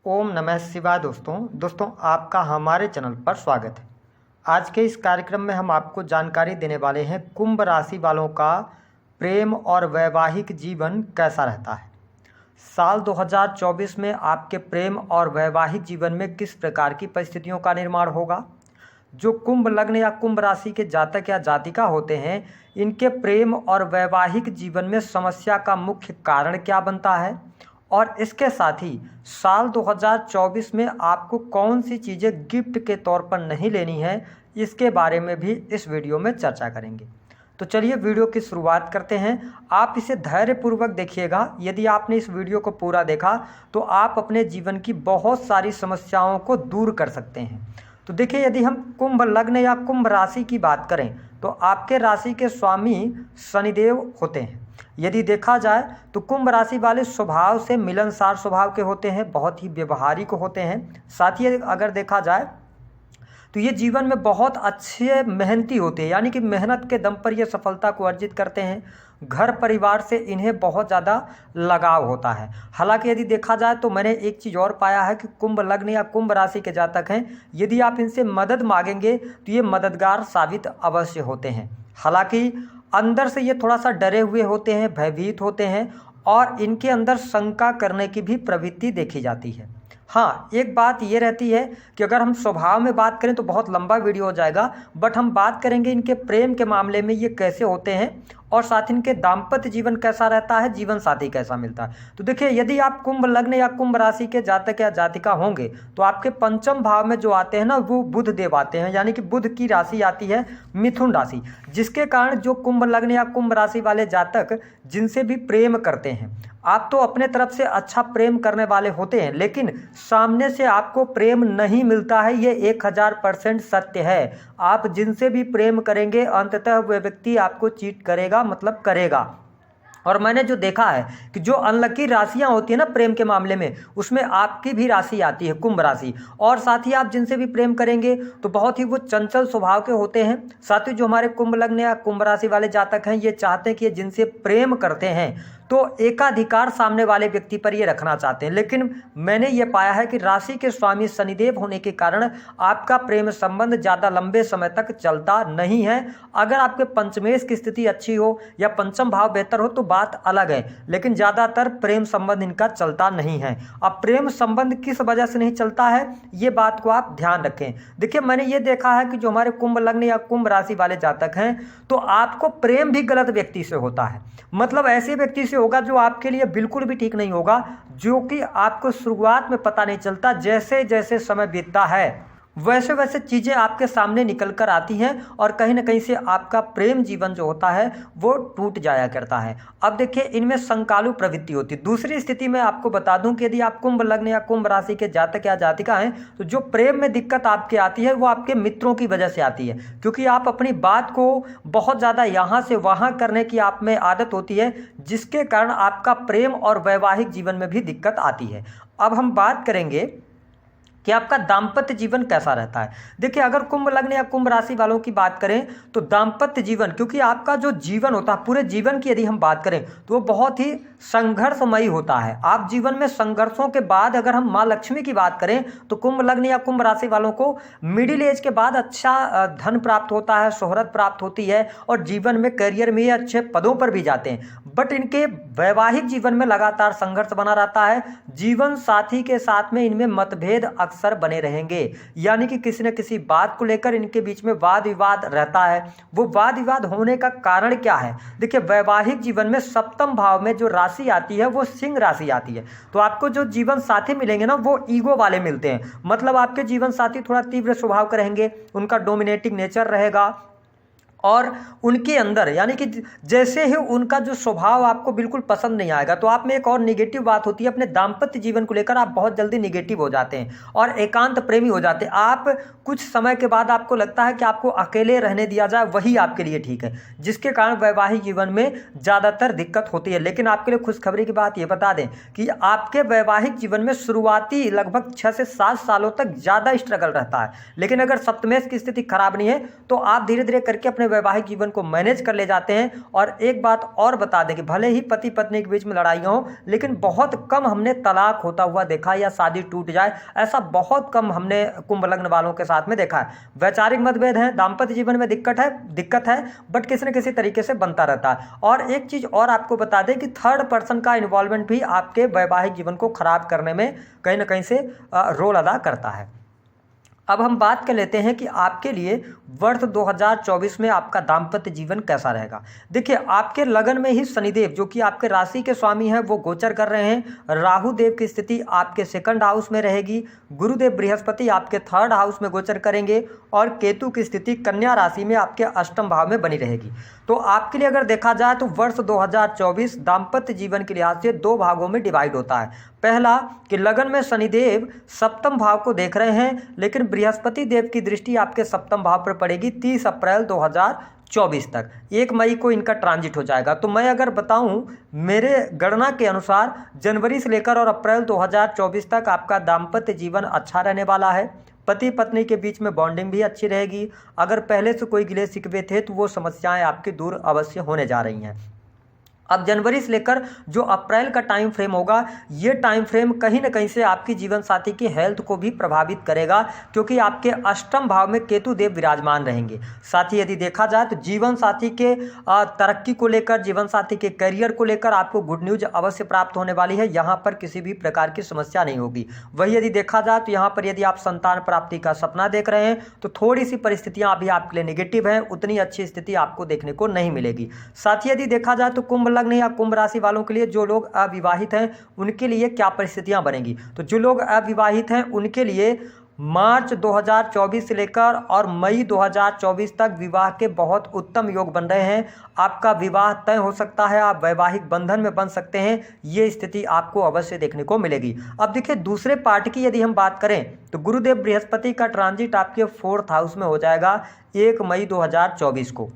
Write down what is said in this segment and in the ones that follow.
ओम नमः शिवाय। दोस्तों आपका हमारे चैनल पर स्वागत है। आज के इस कार्यक्रम में हम आपको जानकारी देने वाले हैं कुंभ राशि वालों का प्रेम और वैवाहिक जीवन कैसा रहता है। साल 2024 में आपके प्रेम और वैवाहिक जीवन में किस प्रकार की परिस्थितियों का निर्माण होगा। जो कुंभ लग्न या कुंभ राशि के जातक या जातिका होते हैं, इनके प्रेम और वैवाहिक जीवन में समस्या का मुख्य कारण क्या बनता है, और इसके साथ ही साल 2024 में आपको कौन सी चीज़ें गिफ्ट के तौर पर नहीं लेनी है, इसके बारे में भी इस वीडियो में चर्चा करेंगे। तो चलिए वीडियो की शुरुआत करते हैं। आप इसे धैर्यपूर्वक देखिएगा। यदि आपने इस वीडियो को पूरा देखा तो आप अपने जीवन की बहुत सारी समस्याओं को दूर कर सकते हैं। तो देखिए, यदि हम कुंभ लग्न या कुंभ राशि की बात करें तो आपके राशि के स्वामी शनिदेव होते हैं। यदि देखा जाए तो कुंभ राशि वाले स्वभाव से मिलनसार स्वभाव के होते हैं, बहुत ही व्यवहारिक होते हैं। साथ ही अगर देखा जाए तो ये जीवन में बहुत अच्छे मेहनती होते हैं, यानी कि मेहनत के दम पर ये सफलता को अर्जित करते हैं। घर परिवार से इन्हें बहुत ज़्यादा लगाव होता है। हालांकि यदि देखा जाए तो मैंने एक चीज़ और पाया है कि कुंभ लग्न या कुंभ राशि के जातक हैं, यदि आप इनसे मदद मांगेंगे तो ये मददगार साबित अवश्य होते हैं। हालांकि अंदर से ये थोड़ा सा डरे हुए होते हैं, भयभीत होते हैं, और इनके अंदर शंका करने की भी प्रवृत्ति देखी जाती है। हाँ, एक बात ये रहती है कि अगर हम स्वभाव में बात करें तो बहुत लंबा वीडियो हो जाएगा, बट हम बात करेंगे इनके प्रेम के मामले में ये कैसे होते हैं, और साथ ही इनके दाम्पत्य जीवन कैसा रहता है, जीवन साथी कैसा मिलता है। तो देखिए, यदि आप कुंभ लग्न या कुंभ राशि के जातक या जातिका होंगे तो आपके पंचम भाव में जो आते हैं ना, वो बुध देव आते हैं, यानी कि बुध की राशि आती है मिथुन राशि, जिसके कारण जो कुंभ लग्न या कुंभ राशि वाले जातक जिनसे भी प्रेम करते हैं, आप तो अपने तरफ से अच्छा प्रेम करने वाले होते हैं, लेकिन सामने से आपको प्रेम नहीं मिलता है। ये 1000% सत्य है। आप जिनसे भी प्रेम करेंगे अंततः वह व्यक्ति आपको चीट करेगा, मतलब करेगा। और मैंने जो देखा है कि जो अनलकी राशियां होती है ना प्रेम के मामले में, उसमें आपकी भी राशि आती है, कुंभ राशि। और साथ ही आप जिनसे भी प्रेम करेंगे तो बहुत ही वो चंचल स्वभाव के होते हैं। साथ ही जो हमारे कुंभ लग्न या कुंभ राशि वाले जातक हैं, ये चाहते हैं कि जिनसे प्रेम करते हैं तो एकाधिकार सामने वाले व्यक्ति पर ये रखना चाहते हैं। लेकिन मैंने ये पाया है कि राशि के स्वामी शनिदेव होने के कारण आपका प्रेम संबंध ज़्यादा लंबे समय तक चलता नहीं है। अगर आपके पंचमेश की स्थिति अच्छी हो या पंचम भाव बेहतर हो तो बात अलग है, लेकिन ज़्यादातर प्रेम संबंध इनका चलता नहीं है। अब प्रेम संबंध किस वजह से नहीं चलता है, ये बात को आप ध्यान रखें। देखिए, मैंने ये देखा है कि जो हमारे कुंभ लग्न या कुंभ राशि वाले जातक हैं, तो आपको प्रेम भी गलत व्यक्ति से होता है। मतलब ऐसे व्यक्ति से होगा जो आपके लिए बिल्कुल भी ठीक नहीं होगा, जो कि आपको शुरुआत में पता नहीं चलता, जैसे जैसे समय बीतता है वैसे वैसे चीज़ें आपके सामने निकल कर आती हैं, और कहीं ना कहीं से आपका प्रेम जीवन जो होता है वो टूट जाया करता है। अब देखिए, इनमें संकालु प्रवृत्ति होती है। दूसरी स्थिति में आपको बता दूं कि यदि आप कुंभ लग्न या कुंभ राशि के जातक या जातिका हैं तो जो प्रेम में दिक्कत आपके आती है वो आपके मित्रों की वजह से आती है, क्योंकि आप अपनी बात को बहुत ज़्यादा यहाँ से वहाँ करने की आप में आदत होती है, जिसके कारण आपका प्रेम और वैवाहिक जीवन में भी दिक्कत आती है। अब हम बात करेंगे कि आपका दाम्पत्य जीवन कैसा रहता है। देखिए, अगर कुंभ लग्न या कुंभ राशि वालों की बात करें तो दाम्पत्य जीवन, क्योंकि आपका जो जीवन होता है, पूरे जीवन की यदि हम बात करें तो वो बहुत ही संघर्षमयी होता है। आप जीवन में संघर्षों के बाद, अगर हम माँ लक्ष्मी की बात करें तो कुंभ लग्न या कुंभ राशि वालों को मिडिल एज के बाद अच्छा धन प्राप्त होता है, शोहरत प्राप्त होती है, और जीवन में करियर में अच्छे पदों पर भी जाते हैं। बट इनके वैवाहिक जीवन में लगातार संघर्ष बना रहता है। जीवन साथी के साथ में इनमें मतभेद अक्सर बने रहेंगे, यानी कि किसी न किसी बात को लेकर इनके बीच में वाद विवाद रहता है। वो वाद विवाद होने का कारण क्या है? देखिए, वैवाहिक जीवन में सप्तम भाव में जो राशि आती है वो सिंह राशि आती है। तो आपको जो जीवन साथी मिलेंगे ना, वो ईगो वाले मिलते हैं। मतलब आपके जीवन साथी थोड़ा तीव्र स्वभाव के रहेंगे, उनका डोमिनेटिंग नेचर रहेगा, और उनके अंदर, यानी कि जैसे ही उनका जो स्वभाव आपको बिल्कुल पसंद नहीं आएगा। तो आप में एक और निगेटिव बात होती है, अपने दाम्पत्य जीवन को लेकर आप बहुत जल्दी निगेटिव हो जाते हैं और एकांत प्रेमी हो जाते हैं। आप कुछ समय के बाद आपको लगता है कि आपको अकेले रहने दिया जाए, वही आपके लिए ठीक है, जिसके कारण वैवाहिक जीवन में ज़्यादातर दिक्कत होती है। लेकिन आपके लिए खुशखबरी की बात ये बता दें कि आपके वैवाहिक जीवन में शुरुआती लगभग 6 से 7 सालों तक ज़्यादा स्ट्रगल रहता है, लेकिन अगर सप्तमेश की स्थिति खराब नहीं है तो आप धीरे धीरे करके अपने वैवाहिक जीवन को मैनेज कर ले जाते हैं। और एक बात और बता दें कि भले ही पति पत्नी के बीच में लड़ाइयाँ हो, लेकिन बहुत कम हमने तलाक होता हुआ देखा या शादी टूट जाए, ऐसा बहुत कम हमने कुंभ लग्न वालों के साथ में देखा है। वैचारिक मतभेद है, दाम्पत्य जीवन में दिक्कत है, बट किसी न किसी तरीके से बनता रहता है। और एक चीज और आपको बता दें कि थर्ड पर्सन का इन्वॉल्वमेंट भी आपके वैवाहिक जीवन को खराब करने में कहीं ना कहीं से रोल अदा करता है। अब हम बात कर लेते हैं कि आपके लिए वर्ष 2024 में आपका दाम्पत्य जीवन कैसा रहेगा। देखिए, आपके लगन में ही शनिदेव जो कि आपके राशि के स्वामी हैं वो गोचर कर रहे हैं। राहु देव की स्थिति आपके सेकंड हाउस में रहेगी। गुरुदेव बृहस्पति आपके थर्ड हाउस में गोचर करेंगे और केतु की स्थिति कन्या राशि में आपके अष्टम भाव में बनी रहेगी। तो आपके लिए अगर देखा जाए तो वर्ष 2024 दाम्पत्य जीवन के लिहाज से दो भागों में डिवाइड होता है। पहला कि लगन में शनिदेव सप्तम भाव को देख रहे हैं, लेकिन बृहस्पति देव की दृष्टि आपके सप्तम भाव पर पड़ेगी 30 अप्रैल 2024 तक। 1 मई को इनका ट्रांजिट हो जाएगा। तो मैं अगर बताऊं, मेरे गणना के अनुसार जनवरी से लेकर और अप्रैल 2024 तक आपका दाम्पत्य जीवन अच्छा रहने वाला है। पति पत्नी के बीच में बॉन्डिंग भी अच्छी रहेगी। अगर पहले से कोई गिले शिकवे थे तो वो समस्याएं आपकी दूर अवश्य होने जा रही हैं। अब जनवरी से लेकर जो अप्रैल का टाइम फ्रेम होगा, ये टाइम फ्रेम कहीं ना कहीं से आपकी जीवन साथी की हेल्थ को भी प्रभावित करेगा, क्योंकि आपके अष्टम भाव में केतु देव विराजमान रहेंगे। साथ ही यदि देखा जाए तो जीवन साथी के तरक्की को लेकर, जीवन साथी के करियर को लेकर आपको गुड न्यूज अवश्य प्राप्त होने वाली है। यहाँ पर किसी भी प्रकार की समस्या नहीं होगी। वही यदि देखा जाए तो यहाँ पर यदि आप संतान प्राप्ति का सपना देख रहे हैं तो थोड़ी सी परिस्थितियाँ अभी आपके लिए नेगेटिव हैं, उतनी अच्छी स्थिति आपको देखने को नहीं मिलेगी। साथ ही यदि देखा जाए तो कुंभ लग्न या कुंभ राशि वालों के लिए, जो लोग अविवाहित हैं उनके लिए क्या परिस्थितियां बनेंगी। तो जो लोग अविवाहित हैं उनके लिए मार्च 2024 से लेकर और मई 2024 तक विवाह के बहुत उत्तम योग बन रहे हैं। आपका विवाह तय हो सकता है, आप वैवाहिक बंधन में बन सकते हैं। ये स्थिति आपको अवश्य देखने को मिलेगी। अब देखिए, दूसरे पार्ट की यदि हम बात करें तो गुरुदेव बृहस्पति का ट्रांजिट आपके 4th हाउस में हो जाएगा 1 मई 2024 को।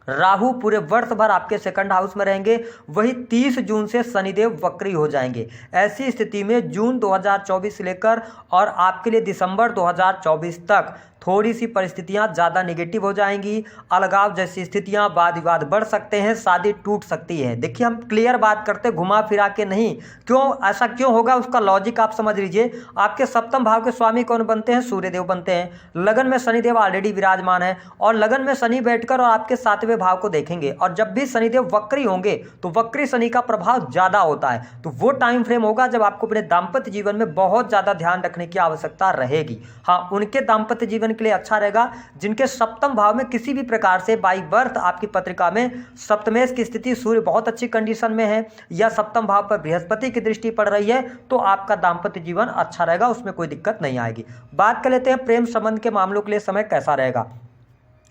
राहु पूरे वर्ष भर आपके सेकंड हाउस में रहेंगे। वही 30 जून से शनिदेव वक्री हो जाएंगे। ऐसी स्थिति में जून 2024 से लेकर और आपके लिए दिसंबर 2024 तक थोड़ी सी परिस्थितियां ज़्यादा नेगेटिव हो जाएंगी। अलगाव जैसी स्थितियां, वाद विवाद बढ़ सकते हैं, शादी टूट सकती है। देखिए, हम क्लियर बात करते, घुमा फिरा के नहीं। क्यों ऐसा क्यों होगा, उसका लॉजिक आप समझ लीजिए। आपके सप्तम भाव के स्वामी कौन बनते हैं? सूर्यदेव बनते हैं। लगन में शनिदेव ऑलरेडी विराजमान है और लगन में शनि बैठकर और आपके 7वें भाव को देखेंगे। और जब भी शनिदेव वक्री होंगे तो वक्री शनि का प्रभाव ज़्यादा होता है। तो वो टाइम फ्रेम होगा जब आपको अपने दाम्पत्य जीवन में बहुत ज़्यादा ध्यान रखने की आवश्यकता रहेगी। हाँ, उनके दाम्पत्य जीवन के लिए अच्छा रहेगा जिनके सप्तम भाव में किसी भी प्रकार से बाई बर्थ आपकी पत्रिका में सप्तमेश की स्थिति, सूर्य बहुत अच्छी कंडीशन में है या सप्तम भाव पर बृहस्पति की दृष्टि पड़ रही है, तो आपका दाम्पत्य जीवन अच्छा रहेगा, उसमें कोई दिक्कत नहीं आएगी। बात कर लेते हैं प्रेम संबंध के मामलों के लिए समय कैसा रहेगा।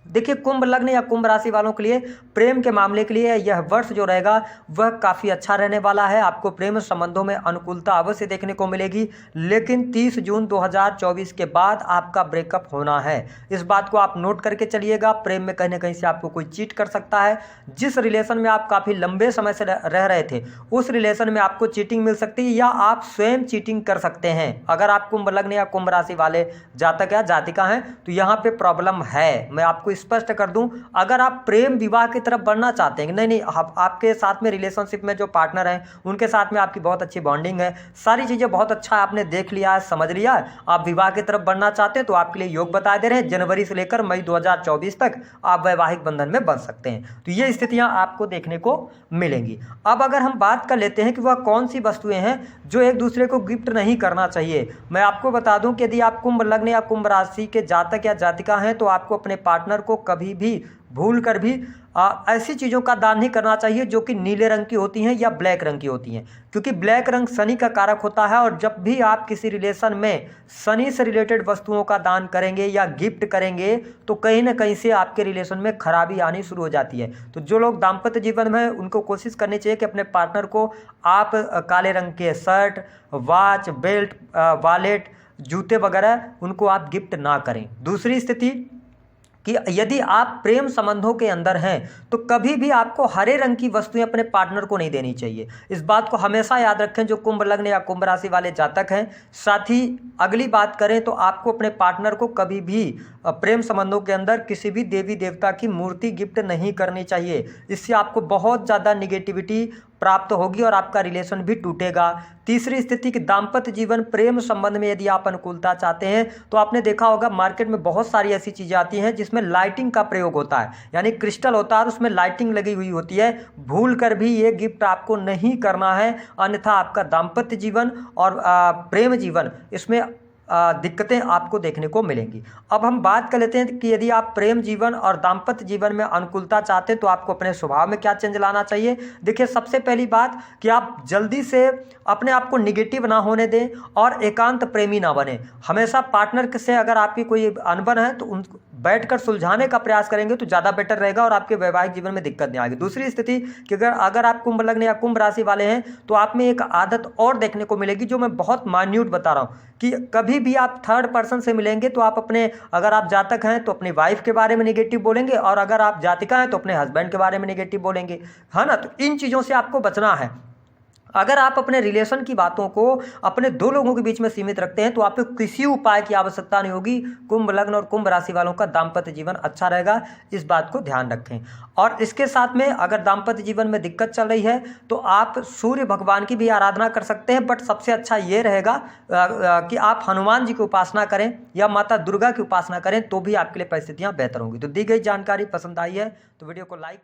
देखिए, कुंभ लग्न या कुंभ राशि वालों के लिए प्रेम के मामले के लिए यह वर्ष जो रहेगा वह काफ़ी अच्छा रहने वाला है। आपको प्रेम संबंधों में अनुकूलता अवश्य देखने को मिलेगी, लेकिन 30 जून 2024 के बाद आपका ब्रेकअप होना है। इस बात को आप नोट करके चलिएगा। प्रेम में कहीं ना कहीं से आपको कोई चीट कर सकता है। जिस रिलेशन में आप काफ़ी लंबे समय से रह रहे थे उस रिलेशन में आपको चीटिंग मिल सकती है या आप स्वयं चीटिंग कर सकते हैं। अगर आप कुंभ लग्न या कुंभ राशि वाले जातक या जातिका हैं तो यहाँ पे प्रॉब्लम है। मैं आपको स्पष्ट कर दूं, अगर आप प्रेम विवाह की तरफ बढ़ना चाहते हैं, नहीं आपके साथ में रिलेशनशिप में जो पार्टनर हैं उनके साथ में आपकी बहुत अच्छी बॉन्डिंग है, सारी चीज़ें बहुत अच्छा आपने देख लिया है, समझ लिया है, आप विवाह की तरफ बढ़ना चाहते हैं तो आपके लिए योग बता दे रहे हैं जनवरी से लेकर मई 2024 तक आप वैवाहिक बंधन में बन सकते हैं। तो ये स्थितियां आपको देखने को मिलेंगी। अब अगर हम बात कर लेते हैं कि वह कौन सी वस्तुएं हैं जो एक दूसरे को गिफ्ट नहीं करना चाहिए, मैं आपको बता दूं कि यदि आप कुंभ लग्न या कुंभ राशि के जातक या जातिका हैं तो आपको अपने पार्टनर को कभी भी भूल कर भी ऐसी चीज़ों का दान नहीं करना चाहिए जो कि नीले रंग की होती हैं या ब्लैक रंग की होती हैं, क्योंकि ब्लैक रंग शनि का कारक होता है। और जब भी आप किसी रिलेशन में शनि से रिलेटेड वस्तुओं का दान करेंगे या गिफ्ट करेंगे तो कहीं ना कहीं से आपके रिलेशन में खराबी आनी शुरू हो जाती है। तो जो लोग दाम्पत्य जीवन में उनको कोशिश करनी चाहिए कि अपने पार्टनर को आप काले रंग के शर्ट, वॉच, बेल्ट, वॉलेट, जूते वगैरह उनको आप गिफ्ट ना करें। दूसरी स्थिति, कि यदि आप प्रेम संबंधों के अंदर हैं तो कभी भी आपको हरे रंग की वस्तुएं अपने पार्टनर को नहीं देनी चाहिए। इस बात को हमेशा याद रखें जो कुंभ लग्न या कुंभ राशि वाले जातक हैं। साथ ही अगली बात करें तो आपको अपने पार्टनर को कभी भी प्रेम संबंधों के अंदर किसी भी देवी देवता की मूर्ति गिफ्ट नहीं करनी चाहिए। इससे आपको बहुत ज़्यादा निगेटिविटी प्राप्त होगी और आपका रिलेशन भी टूटेगा। तीसरी स्थिति कि दाम्पत्य जीवन प्रेम संबंध में यदि आप अनुकूलता चाहते हैं तो आपने देखा होगा मार्केट में बहुत सारी ऐसी चीज़ें आती हैं जिसमें लाइटिंग का प्रयोग होता है, यानी क्रिस्टल होता है और उसमें लाइटिंग लगी हुई होती है। भूल कर भी ये गिफ्ट आपको नहीं करना है, अन्यथा आपका दाम्पत्य जीवन और प्रेम जीवन इसमें दिक्कतें आपको देखने को मिलेंगी। अब हम बात कर लेते हैं कि यदि आप प्रेम जीवन और दाम्पत्य जीवन में अनुकूलता चाहते हैं तो आपको अपने स्वभाव में क्या चेंज लाना चाहिए। देखिए, सबसे पहली बात कि आप जल्दी से अपने आप को निगेटिव ना होने दें और एकांत प्रेमी ना बने। हमेशा पार्टनर से अगर आपकी कोई अनबन है तो उन बैठकर सुलझाने का प्रयास करेंगे तो ज़्यादा बेटर रहेगा और आपके वैवाहिक जीवन में दिक्कत नहीं आएगी। दूसरी स्थिति कि अगर आप कुंभ लग्न या कुंभ राशि वाले हैं तो आप में एक आदत और देखने को मिलेगी जो मैं बहुत मान्यूट बता रहा हूँ कि कभी भी आप थर्ड पर्सन से मिलेंगे तो आप अपने, अगर आप जातक हैं तो अपनी वाइफ के बारे में नेगेटिव बोलेंगे और अगर आप जातिका हैं तो अपने हस्बैंड के बारे में नेगेटिव बोलेंगे, है ना। तो इन चीज़ों से आपको बचना है। अगर आप अपने रिलेशन की बातों को अपने दो लोगों के बीच में सीमित रखते हैं तो आपको किसी उपाय की आवश्यकता नहीं होगी। कुंभ लग्न और कुंभ राशि वालों का दाम्पत्य जीवन अच्छा रहेगा, इस बात को ध्यान रखें। और इसके साथ में अगर दाम्पत्य जीवन में दिक्कत चल रही है तो आप सूर्य भगवान की भी आराधना कर सकते हैं, बट सबसे अच्छा ये रहेगा कि आप हनुमान जी की उपासना करें या माता दुर्गा की उपासना करें तो भी आपके लिए परिस्थितियाँ बेहतर होंगी। तो दी गई जानकारी पसंद आई है तो वीडियो को लाइक